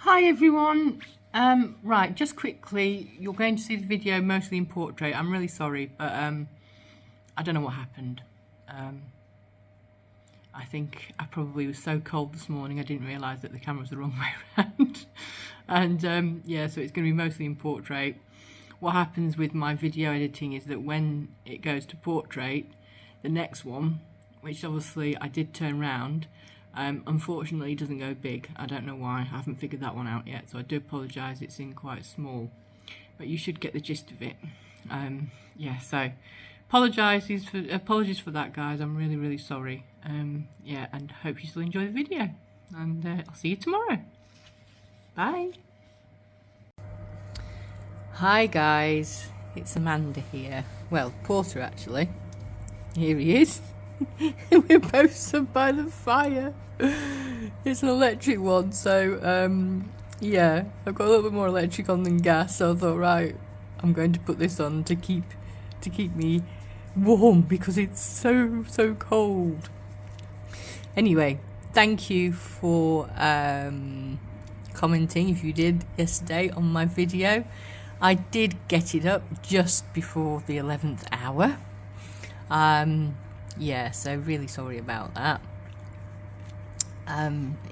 Hi everyone. Right, just quickly, you're going to see the video mostly in portrait. I'm really sorry, but I don't know what happened. I think I probably was so cold this morning I didn't realise that the camera was the wrong way around. And yeah, so it's going to be mostly in portrait. What happens with my video editing is that when it goes to portrait, the next one, which obviously I did turn round, unfortunately it doesn't go big. I don't know why, I haven't figured that one out yet, so I do apologise, it's in quite small, but you should get the gist of it. Yeah, so apologies for that, guys. I'm really sorry. Yeah, and hope you still enjoy the video, and I'll see you tomorrow. Bye. Hi guys, it's Amanda here. Well, Porter actually. Here he is. We're both stood by the fire. It's an electric one, so yeah, I've got a little bit more electric on than gas, so I thought, right, I'm going to put this on to keep me warm because it's so cold. Anyway, thank you for commenting if you did yesterday on my video. I did get it up just before the 11th hour. Yeah, so really sorry about that.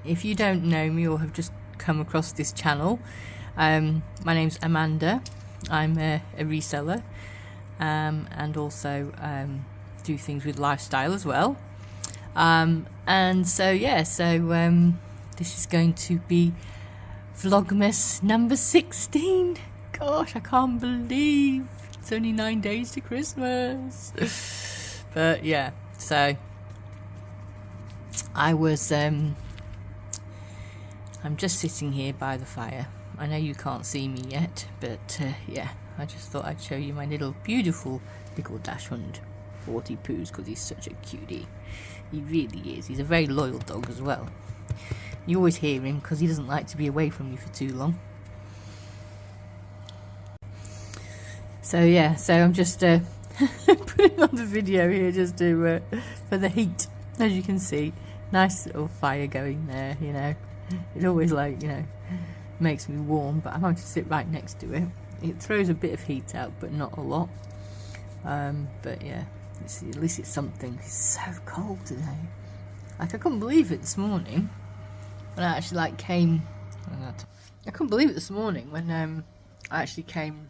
If you don't know me or have just come across this channel, my name's Amanda. I'm a reseller, and also do things with lifestyle as well. And so yeah, so this is going to be Vlogmas number 16. Gosh, I can't believe it's only 9 days to Christmas. But yeah, so I was I'm just sitting here by the fire. I know you can't see me yet, but yeah, I just thought I'd show you my little beautiful little dachshund, 40 poos, because he's such a cutie. He really is. He's a very loyal dog as well. You always hear him because he doesn't like to be away from you for too long. So yeah, so I'm just putting on the video here just to for the heat. As you can see, nice little fire going there, you know. It always, like, you know, makes me warm, but I'm going to sit right next to it. It throws a bit of heat out, but not a lot. But yeah, at least it's something. It's so cold today. Like, I couldn't believe it this morning when I actually came. I couldn't believe it this morning when I actually came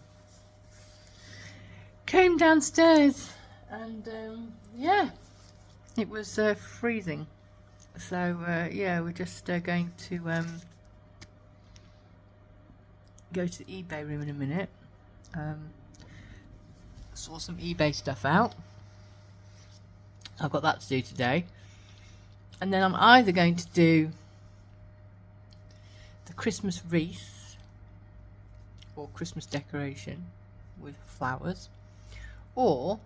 downstairs, and yeah, it was freezing. So yeah, we're just going to go to the eBay room in a minute. Saw some eBay stuff out. I've got that to do today, and then I'm either going to do the Christmas wreath or Christmas decoration with flowers, or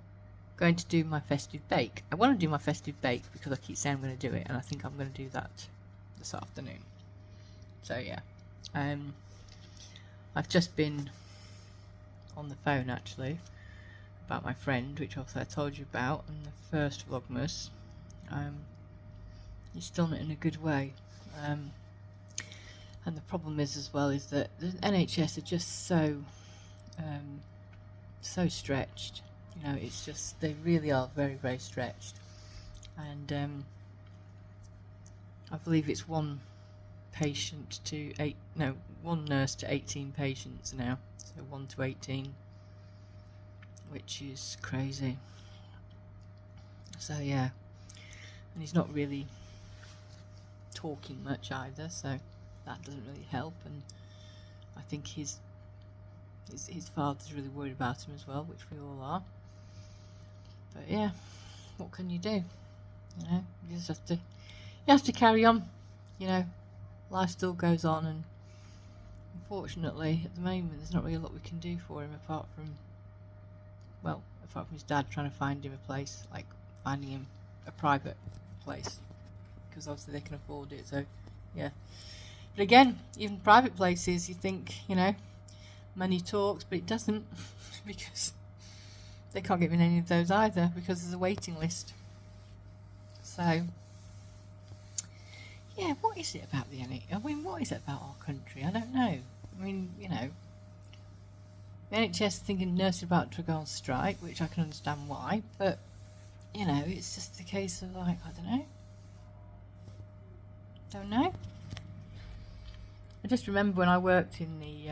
going to do my festive bake. I want to do my festive bake because I keep saying I'm going to do it, and I think I'm going to do that this afternoon. So yeah, I've just been on the phone actually about my friend, which also I told you about in the first Vlogmas. He's still not in a good way, and the problem is as well is that the NHS are just so stretched. You know, it's just, they really are very stretched, and I believe it's one nurse to 18 patients now, so 1 to 18, which is crazy. So yeah, and he's not really talking much either, so that doesn't really help, and I think his father's really worried about him as well, which we all are. But yeah, what can you do? You know, you just have to carry on. You know, life still goes on, and unfortunately at the moment there's not really a lot we can do for him apart from his dad trying to find him a place, like finding him a private place, because obviously they can afford it. So yeah, but again, even private places, you think, you know, money talks, but it doesn't, because they can't get in any of those either because there's a waiting list. So yeah, what is it about the NHS? I mean, what is it about our country? I don't know. I mean, you know, the NHS thinking nurses are about to go on strike, which I can understand why, but, you know, it's just a case of like, I don't know. Don't know. I just remember when I worked in the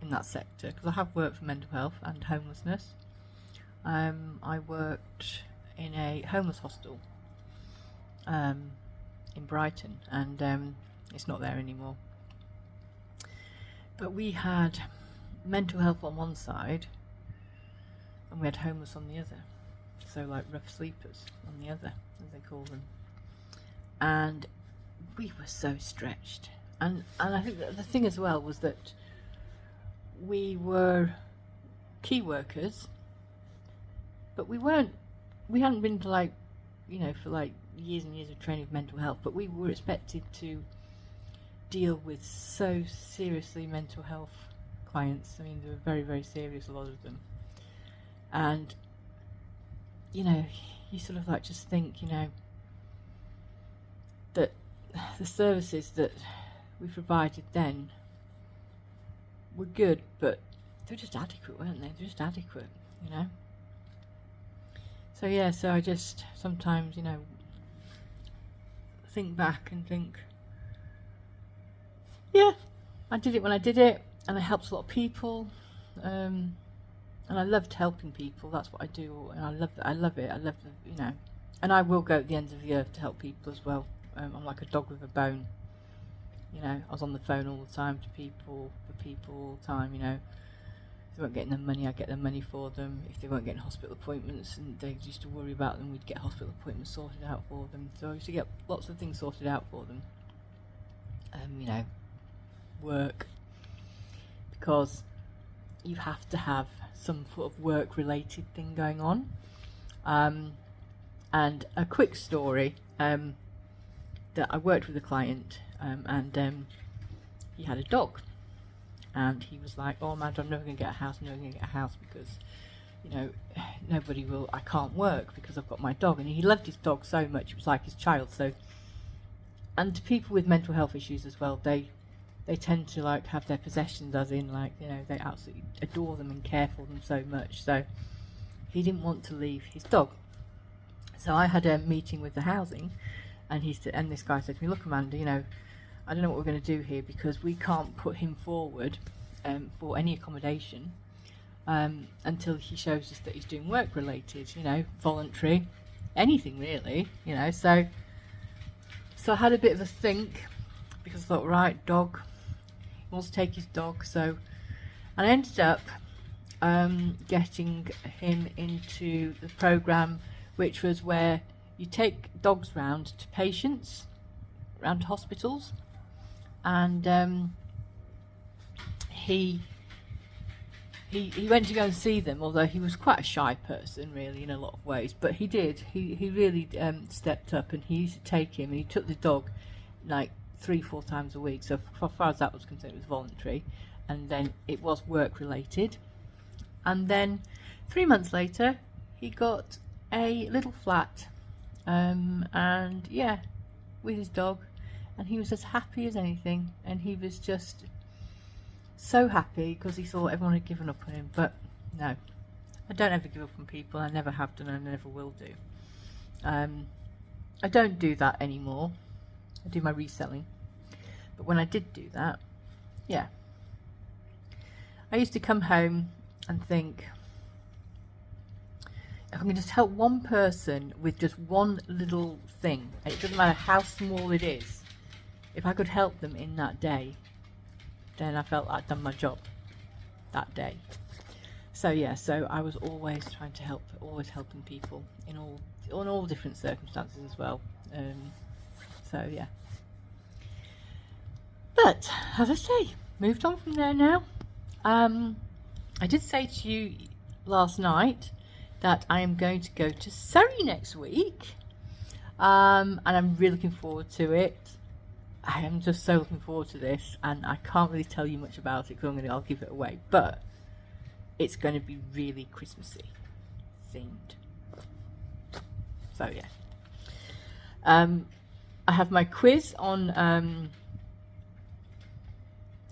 in that sector, because I have worked for mental health and homelessness. I worked in a homeless hostel in Brighton, and it's not there anymore. But we had mental health on one side, and we had homeless on the other. So like rough sleepers on the other, as they call them. And we were so stretched. And I think that the thing as well was that we were key workers, but we hadn't been to, like, you know, for like years and years of training of mental health, but we were expected to deal with so seriously mental health clients. I mean, they were very, very serious, a lot of them. And, you know, you sort of like just think, you know, that the services that we provided then were good, but they were just adequate, weren't they? They were just adequate, you know. So yeah, so I just sometimes, you know, think back and think, yeah, I did it when I did it, and I helped a lot of people, and I loved helping people. That's what I do, and I love it. I love the, you know, and I will go at the ends of the earth to help people as well. I'm like a dog with a bone, you know. I was on the phone all the time to people, for people all the time, you know. If they weren't getting their money, I'd get their money for them. If they weren't getting hospital appointments and they used to worry about them, we'd get hospital appointments sorted out for them. So I used to get lots of things sorted out for them. You know, work, because you have to have some sort of work related thing going on. And a quick story, that I worked with a client, and he had a dog, and he was like, oh man, I'm never going to get a house, because, you know, nobody will, I can't work because I've got my dog. And he loved his dog so much, it was like his child. So, and people with mental health issues as well, they tend to like have their possessions, as in like, you know, they absolutely adore them and care for them so much. So he didn't want to leave his dog. So I had a meeting with the housing, and this guy said to me, look, Amanda, you know, I don't know what we're going to do here, because we can't put him forward for any accommodation until he shows us that he's doing work related, you know, voluntary, anything really, you know. So I had a bit of a think, because I thought, right, dog, he wants to take his dog. So, and I ended up getting him into the program, which was where you take dogs round to patients, round to hospitals, and he went to go and see them, although he was quite a shy person really in a lot of ways, but he really stepped up, and he used to take him, and he took the dog like 3-4 times a week. So as far as that was concerned, it was voluntary, and then it was work related. And then 3 months later he got a little flat, and yeah, with his dog, and he was as happy as anything, and he was just so happy because he thought everyone had given up on him. But no, I don't ever give up on people. I never have done, and I never will do. I don't do that anymore. I do my reselling, but when I did do that, yeah, I used to come home and think, if I can just help one person with just one little thing, and it doesn't matter how small it is, if I could help them in that day, then I felt I'd done my job that day. So yeah, so I was always trying to help, always helping people in all different circumstances as well. So yeah, but as I say, moved on from there now. I did say to you last night that I am going to go to Surrey next week, and I'm really looking forward to it. I am just so looking forward to this, and I can't really tell you much about it because I'll give it away, but it's going to be really Christmassy themed. So yeah, I have my quiz on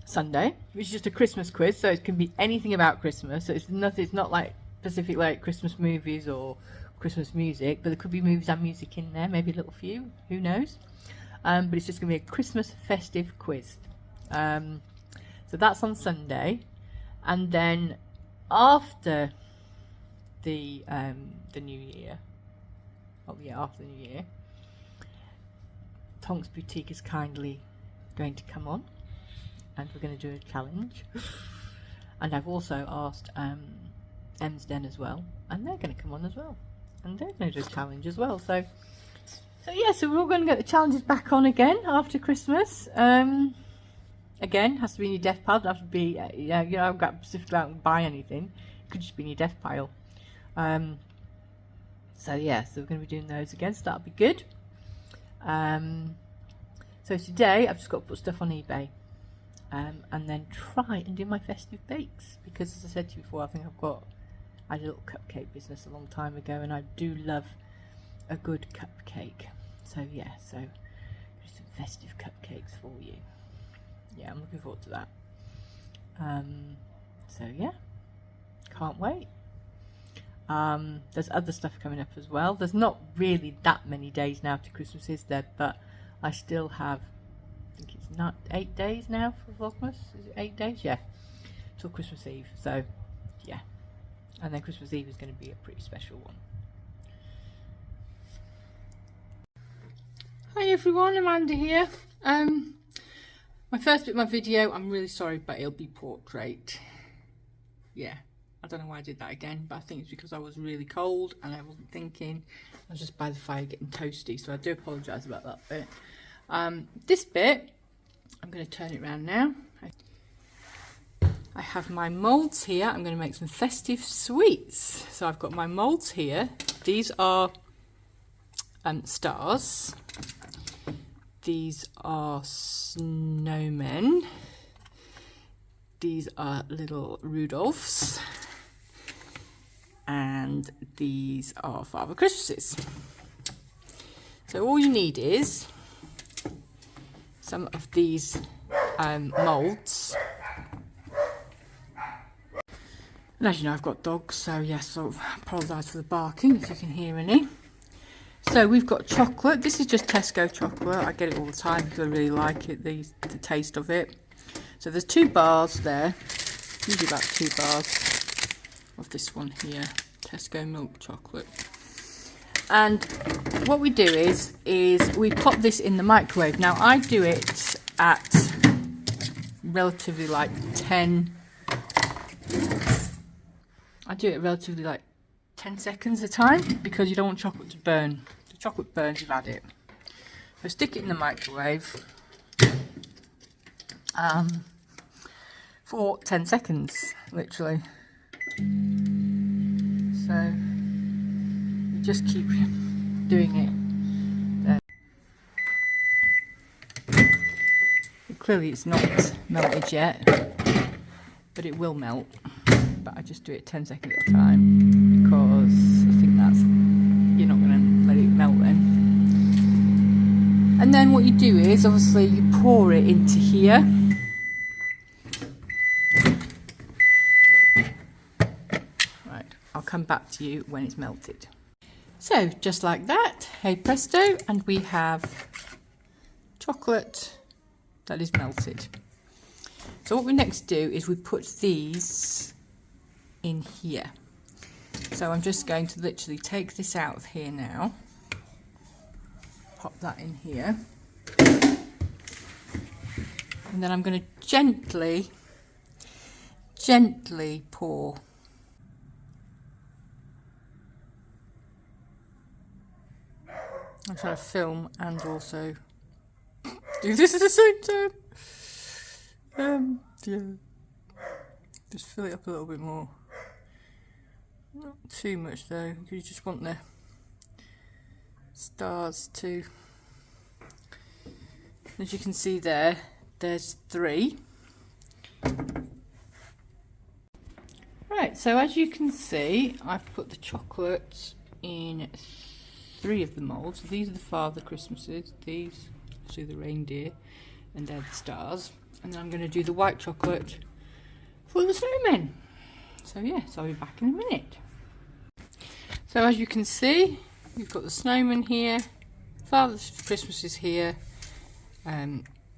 Sunday, which is just a Christmas quiz, so it can be anything about Christmas. So it's not like specific like Christmas movies or Christmas music, but there could be movies and music in there, maybe a little few, who knows. But it's just going to be a Christmas festive quiz. So that's on Sunday, and then after the New Year, after the New Year, Tonks Boutique is kindly going to come on, and we're going to do a challenge. And I've also asked Em's Den as well, and they're going to come on as well, and they're going to do a challenge as well. So yeah, so we're all going to get the challenges back on again after Christmas. Again, has to be in your death pile. Doesn't have to be, you know, I've got specifically out and buy anything. It could just be in your death pile. So yeah, so we're going to be doing those again, so that'll be good. So today I've just got to put stuff on eBay, and then try and do my festive bakes, because as I said to you before, I think I had a little cupcake business a long time ago, and I do love a good cupcake. So yeah, so there's some festive cupcakes for you. Yeah, I'm looking forward to that. So yeah, can't wait. There's other stuff coming up as well. There's not really that many days now to Christmas, is there? But I still have, I think it's not 8 days now for Vlogmas. Is it 8 days? Yeah, till Christmas Eve. So yeah, and then Christmas Eve is going to be a pretty special one. Hi everyone, Amanda here. My first bit of my video, I'm really sorry, but it'll be portrait. Yeah, I don't know why I did that again, but I think it's because I was really cold and I wasn't thinking. I was just by the fire getting toasty, so I do apologise about that bit. This bit, I'm going to turn it around now. I have my moulds here. I'm going to make some festive sweets. So I've got my moulds here. These are stars. These are snowmen. These are little Rudolphs. And these are Father Christmases. So all you need is some of these moulds. And as you know, I've got dogs, so yes, so I apologise for the barking if you can hear any. So we've got chocolate. This is just Tesco chocolate. I get it all the time because I really like it, the taste of it. So there's 2 bars there, usually about 2 bars of this one here, Tesco milk chocolate. And what we do is we pop this in the microwave. Now I do it at relatively like 10 seconds a time, because you don't want chocolate to burn. The chocolate burns if you've had it. So stick it in the microwave for 10 seconds, literally. So you just keep doing it. Clearly it's not melted yet, but it will melt. But I just do it 10 seconds at a time, because I think you're not going to let it melt then. And then what you do is, obviously, you pour it into here. Right, I'll come back to you when it's melted. So, just like that, hey presto, and we have chocolate that is melted. So what we next do is we put these in here. So I'm just going to literally take this out of here now, pop that in here, and then I'm going to gently pour. I'm trying to film and also do this at the same time. Yeah, just fill it up a little bit more. Not too much though, because you just want the stars to, as you can see there's 3. Right, so as you can see, I've put the chocolate in 3 of the molds. So these are the Father Christmases, these, see the reindeer, and they're the stars. And then I'm going to do the white chocolate for the snowmen. So yeah, so I'll be back in a minute. So as you can see, we've got the snowman here, Father Christmas is here,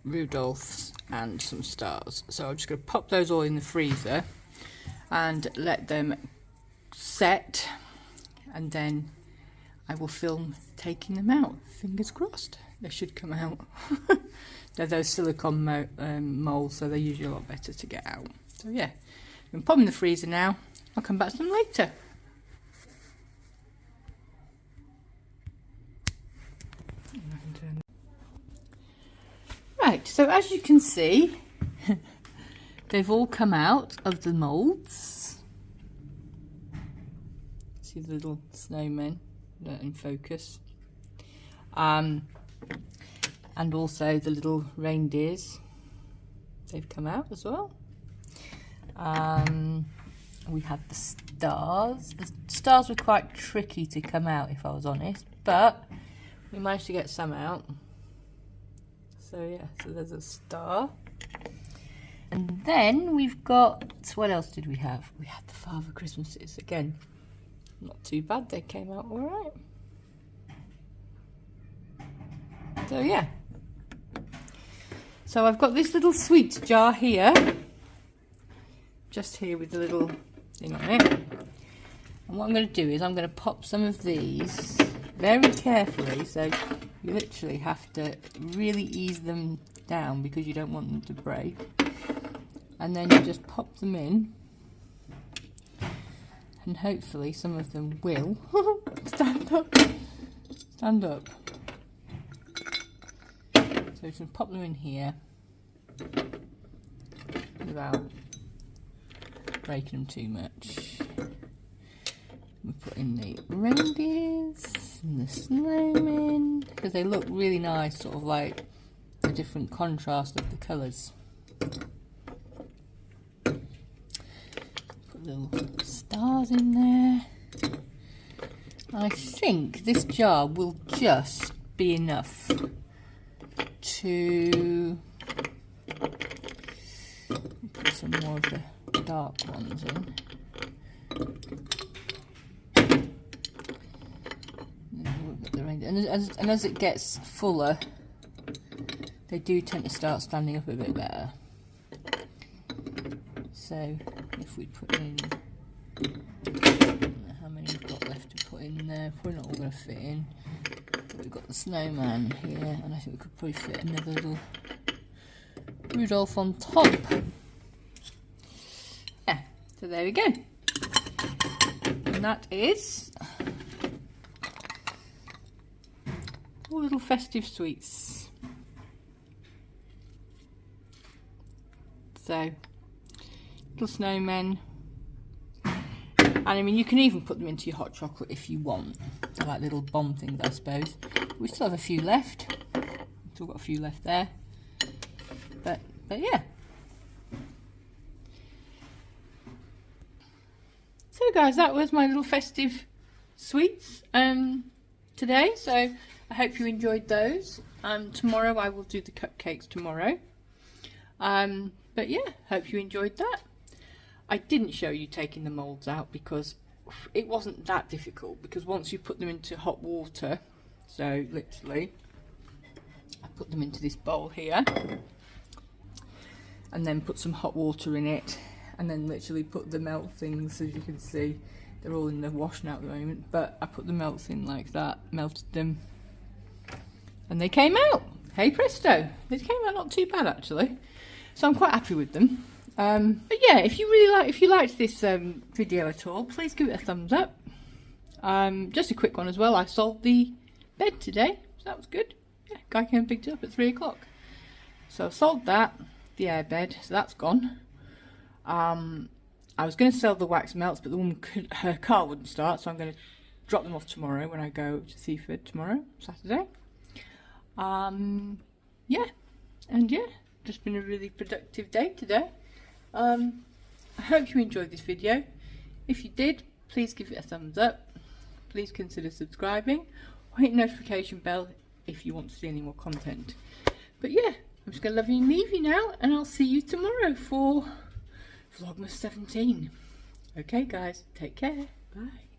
Rudolph's and some stars. So I'm just going to pop those all in the freezer and let them set, and then I will film taking them out. Fingers crossed, they should come out. They're those silicone molds, so they're usually a lot better to get out. So yeah, I'm going to pop them in the freezer now. I'll come back to them later. Right, so as you can see, they've all come out of the molds. See the little snowmen in focus. And also the little reindeers. They've come out as well. We had the stars. The stars were quite tricky to come out, if I was honest, but we managed to get some out. So yeah, so there's a star. And then we've got, what else did we have? We had the Father Christmases. Again, not too bad, they came out alright. So yeah. So I've got this little sweets jar here. Just here with the little thing on it. And what I'm going to do is I'm going to pop some of these very carefully, so you literally have to really ease them down because you don't want them to break. And then you just pop them in, and hopefully some of them will stand up. Stand up. So you can pop them in here without breaking them too much. We put in the reindeers and the snowmen because they look really nice, sort of like a different contrast of the colours. Put little stars in there. I think this jar will just be enough to put some more of the dark ones in. And as it gets fuller, they do tend to start standing up a bit better. So if we put in, how many we've got left to put in there, probably not all going to fit in. But we've got the snowman here, and I think we could probably fit another little Rudolph on top. Yeah, so there we go. And that is all little festive sweets. So, little snowmen. And I mean, you can even put them into your hot chocolate if you want. They're like little bomb things, I suppose. We still have a few left. Still got a few left there. But yeah. So guys, that was my little festive sweets today. So I hope you enjoyed those. Tomorrow I will do the cupcakes tomorrow. But yeah, hope you enjoyed that. I didn't show you taking the moulds out because it wasn't that difficult, because once you put them into hot water, so literally I put them into this bowl here and then put some hot water in it, and then literally put the melt things, as you can see they're all in the wash now at the moment, but I put the melts in like that, melted them, and they came out. Hey presto, they came out not too bad actually, so I'm quite happy with them. But yeah, if you liked this video at all, please give it a thumbs up. Just a quick one as well, I sold the bed today, so that was good. Yeah, guy came and picked it up at 3 o'clock. So I've sold that, the air bed, so that's gone. I was going to sell the wax melts, but the woman her car wouldn't start, so I'm going to drop them off tomorrow when I go to Seaford tomorrow, Saturday. Yeah, and yeah, just been a really productive day today. I hope you enjoyed this video. If you did, please give it a thumbs up. Please consider subscribing, hit notification bell if you want to see any more content. But yeah, I'm just going to love you and leave you now, and I'll see you tomorrow for Vlogmas 17. Okay guys, take care. Bye.